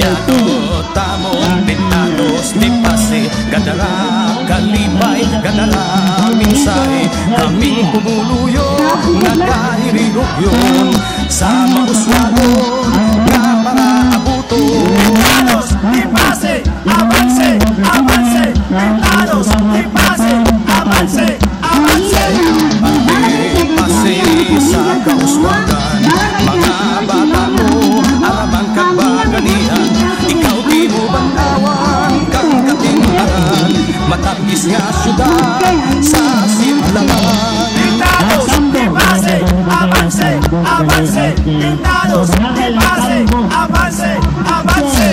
Diado, tamon, pintados, di pase, gadara, kalipay, gadara, minsay, kaming pumuluyo, nagahirigok yun, sa mauswagon, nga para abuton. Pintados, di pase, avance, avance, pintados, di pase, avance, avance. Pase sa kauswagan, mga bata mo, arabang kagbaganian, ikaw di mo bandawan, kang katindaran, matapis nga syudad sa simlangan. Pintados, di pase, avance, avance, pintados, di pase, avance, avance.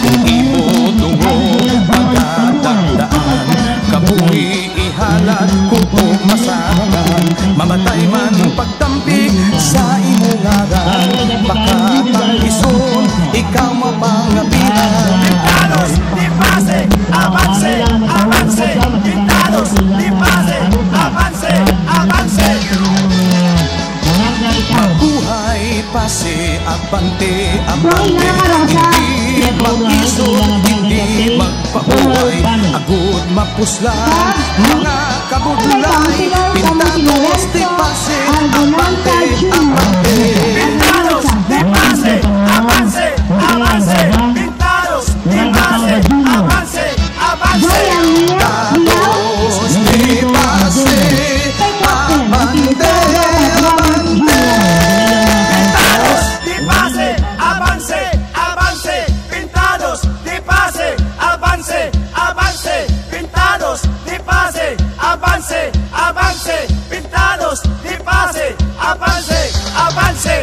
Kung ipotungo pagkatandaan, kabuhi ihalad kuto masarangan, mamatay man pagtampik sa imungaran, pagkatangison ikaw mapangabihan. Pintados, di pase, avance, avance, pintados, di pase, avance, avance. Buhay pase, abante, abante, hindi mag-isod, hindi magpahuway, agud mapuslan, mga kabudlay, pintados di pase, abante, abante. Pintados, di pase, avance, avance, pintados, di pase, avance, avance. Pintados di pase, abante, abante. Pintados, di pase, avance, avance, pintados, di pase, avance, avance, pintados, di pase, avance, avance, pintados, di pase, avance, avance.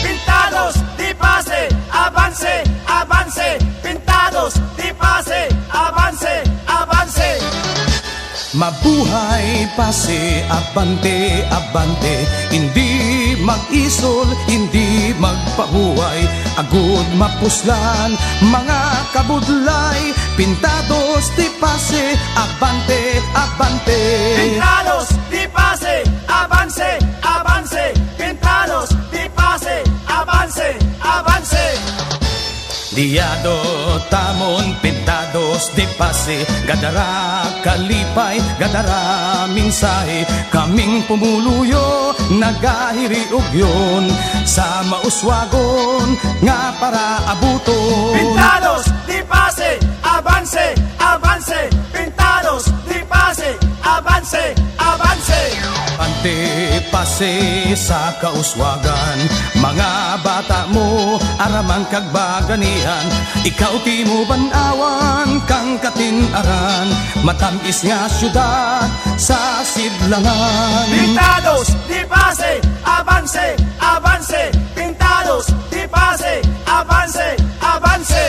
Pintados, di pase, avance, avance, pintados, di pase, avance, avance. Mabuhay pase, abante, abante, hindi mag-isol, hindi magpahuway, agud mapuslan, mga kabudlay, pintados di pase, abante, abante. Pintados, di pase, avance, avance, pintados, di pase, avance, avance. Diado, tamon, pintados, di pase, gadara, kalipay, gadara, minsay, kaming pumuluyo, nagahiriog yun, sa mauswagon, nga para abuton. Pintados, di pase, avance, avance, pintados, di pase, avance, avance. Ante pase sa kauswagan, mga bata mo, aramang kagbaganian, ikaw ti mo banawan, kang katinaran, matamis nga syudad sa sidlangan. Pintados, di pase, avance, avance, pintados, di pase, avance, avance.